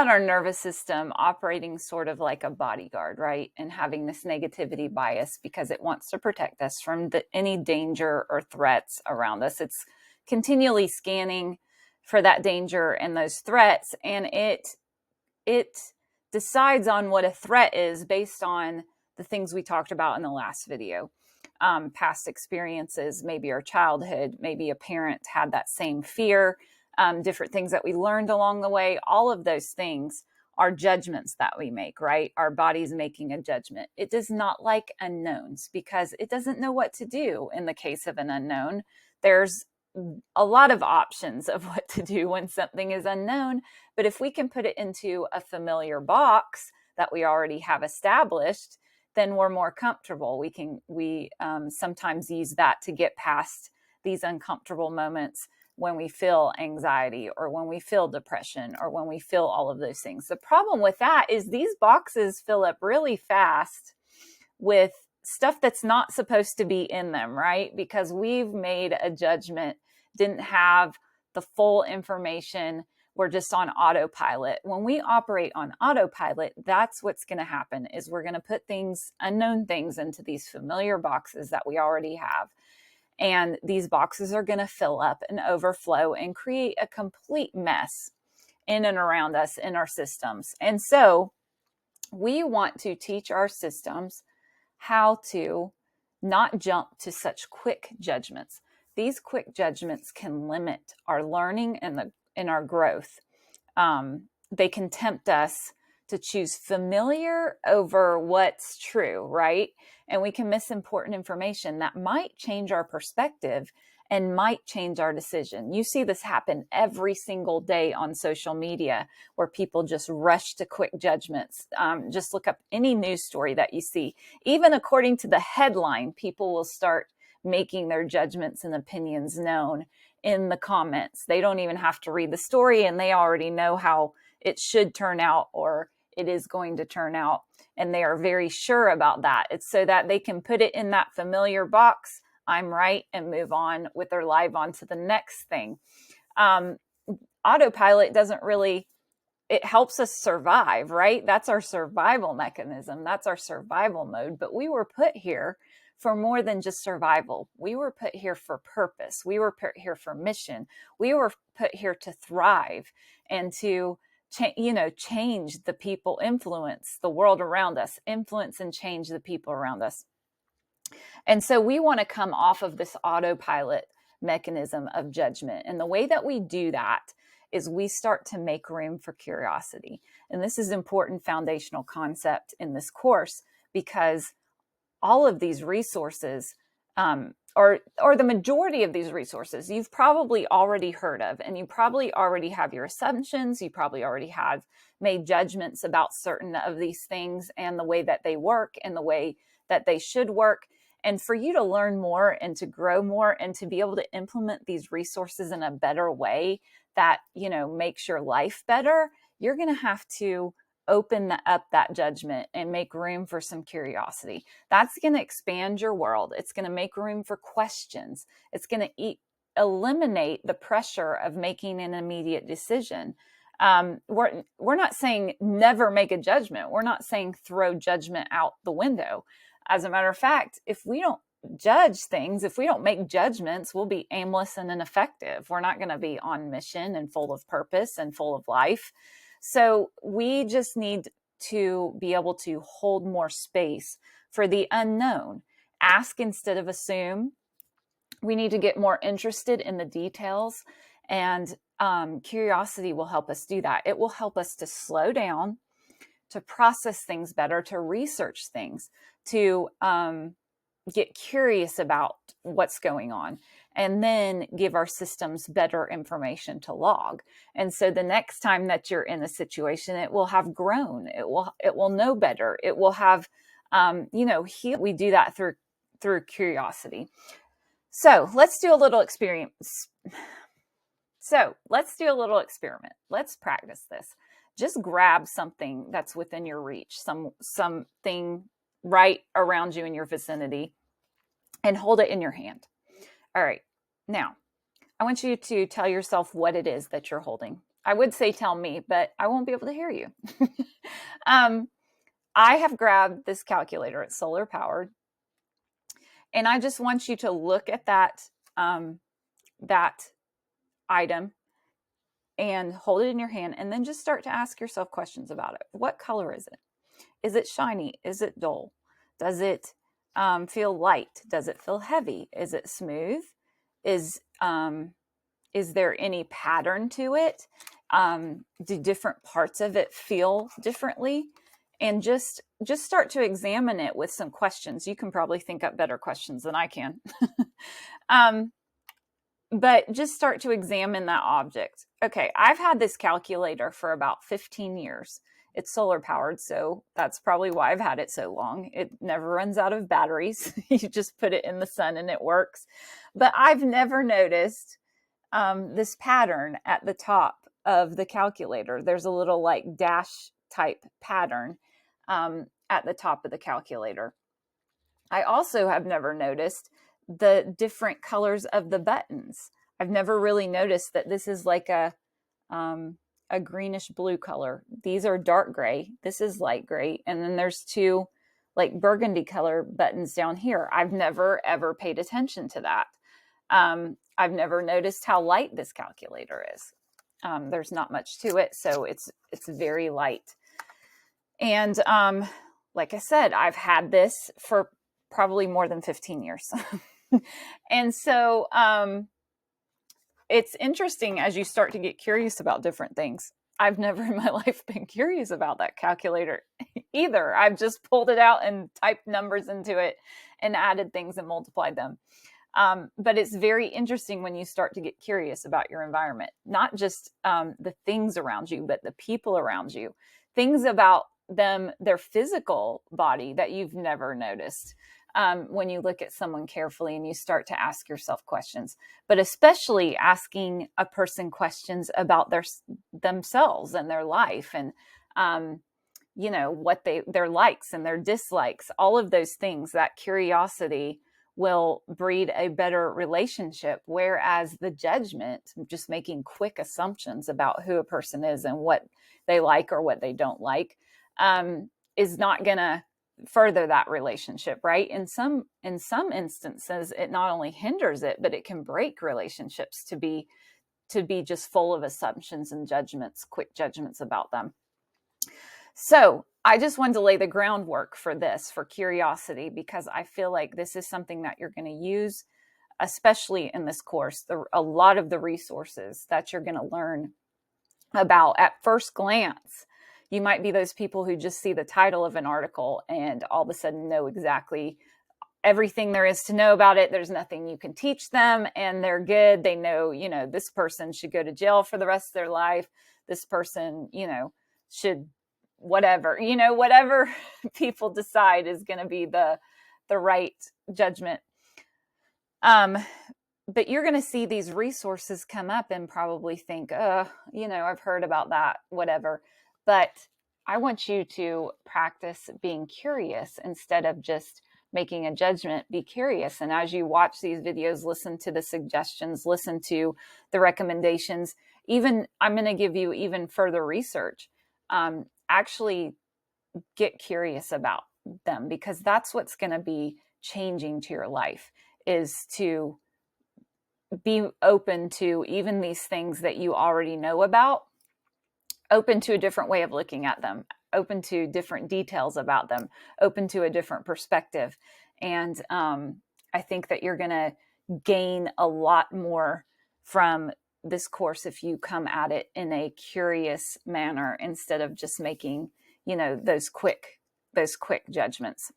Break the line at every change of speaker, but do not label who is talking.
about our nervous system operating sort of like a bodyguard, right? And having this negativity bias because it wants to protect us from any danger or threats around us. It's continually scanning for that danger and those threats, and it decides on what a threat is based on the things we talked about in the last video. Past experiences, maybe our childhood, maybe a parent had that same fear, different things that we learned along the way. All of those things are judgments that we make, right? Our body's making a judgment. It does not like unknowns because it doesn't know what to do in the case of an unknown. There's a lot of options of what to do when something is unknown, but if we can put it into a familiar box that we already have established, then we're more comfortable. We sometimes use that to get past these uncomfortable moments when we feel anxiety or when we feel depression or when we feel all of those things. The problem with that is these boxes fill up really fast with stuff that's not supposed to be in them, right? Because we've made a judgment, didn't have the full information. We're just on autopilot. When we operate on autopilot, that's what's going to happen is we're going to put things, unknown things, into these familiar boxes that we already have. And these boxes are going to fill up and overflow and create a complete mess in and around us in our systems. And so we want to teach our systems how to not jump to such quick judgments. These quick judgments can limit our learning and our growth. They can tempt us to choose familiar over what's true, right? And we can miss important information that might change our perspective and might change our decision. You see this happen every single day on social media where people just rush to quick judgments. Just look up any news story that you see. Even according to the headline, people will start making their judgments and opinions known in the comments. They don't even have to read the story and they already know how it should turn out or it is going to turn out. And they are very sure about that. It's so that they can put it in that familiar box, I'm right, and move on with their life on to the next thing. Autopilot doesn't really, it helps us survive, right? That's our survival mechanism. That's our survival mode. But we were put here for more than just survival. We were put here for purpose. We were put here for mission. We were put here to thrive and to change the people, influence the world around us, influence and change the people around us. And so we want to come off of this autopilot mechanism of judgment. And the way that we do that is we start to make room for curiosity. And this is an important foundational concept in this course because all of these resources, or the majority of these resources, you've probably already heard of, and you probably already have your assumptions. You probably already have made judgments about certain of these things and the way that they work and the way that they should work. And for you to learn more and to grow more and to be able to implement these resources in a better way that, makes your life better, you're going to have to open up that judgment and make room for some curiosity. That's going to expand your world. It's going to make room for questions. It's going to eliminate the pressure of making an immediate decision. We're not saying never make a judgment. We're not saying throw judgment out the window. As a matter of fact, if we don't judge things, if we don't make judgments, we'll be aimless and ineffective. We're not going to be on mission and full of purpose and full of life. So we just need to be able to hold more space for the unknown. Ask instead of assume. We need to get more interested in the details, and curiosity will help us do that. It will help us to slow down, to process things better, to research things, to get curious about what's going on, and then give our systems better information to log. And so the next time that you're in a situation, it will have grown. It will know better. It will have, heal. We do that through curiosity. So let's do a little experiment. Let's practice this. Just grab something that's within your reach, something right around you in your vicinity, and hold it in your hand. All right. Now, I want you to tell yourself what it is that you're holding. I would say tell me, but I won't be able to hear you. I have grabbed this calculator. It's solar powered. And I just want you to look at that item and hold it in your hand, and then just start to ask yourself questions about it. What color is it? Is it shiny? Is it dull? Does it feel light? Does it feel heavy? Is it smooth? Is there any pattern to it? Do different parts of it feel differently? And just start to examine it with some questions. You can probably think up better questions than I can. But just start to examine that object. Okay, I've had this calculator for about 15 years. It's solar powered, so that's probably why I've had it so long. It never runs out of batteries. You just put it in the sun and it works. But I've never noticed this pattern at the top of the calculator. There's a little like dash type pattern at the top of the calculator. I also have never noticed the different colors of the buttons. I've never really noticed that this is like a greenish blue color. These are dark gray. This is light gray. And then there's two like burgundy color buttons down here. I've never ever paid attention to that. I've never noticed how light this calculator is. There's not much to it, so it's very light. And like I said, I've had this for probably more than 15 years. And so it's interesting as you start to get curious about different things. I've never in my life been curious about that calculator either. I've just pulled it out and typed numbers into it and added things and multiplied them. But it's very interesting when you start to get curious about your environment, not just the things around you, but the people around you, things about them, their physical body that you've never noticed. When you look at someone carefully and you start to ask yourself questions, but especially asking a person questions about themselves and their life, and what their likes and their dislikes, all of those things. That curiosity will breed a better relationship, whereas the judgment, just making quick assumptions about who a person is and what they like or what they don't like, is not going to further that relationship, right? In some instances, it not only hinders it, but it can break relationships to be just full of assumptions and judgments, quick judgments about them. So I just wanted to lay the groundwork for this, for curiosity, because I feel like this is something that you're going to use, especially in this course. A lot of the resources that you're going to learn about at first glance. You might be those people who just see the title of an article and all of a sudden know exactly everything there is to know about it. There's nothing you can teach them, and they're good. They know, this person should go to jail for the rest of their life. This person, should whatever people decide is going to be the right judgment. But you're going to see these resources come up and probably think, I've heard about that, whatever. But I want you to practice being curious instead of just making a judgment. Be curious. And as you watch these videos, listen to the suggestions, listen to the recommendations. Even I'm going to give you even further research. Actually get curious about them, because that's what's going to be changing to your life, is to be open to even these things that you already know about, open to a different way of looking at them, open to different details about them, open to a different perspective. And I think that you're going to gain a lot more from this course if you come at it in a curious manner instead of just making, those quick judgments.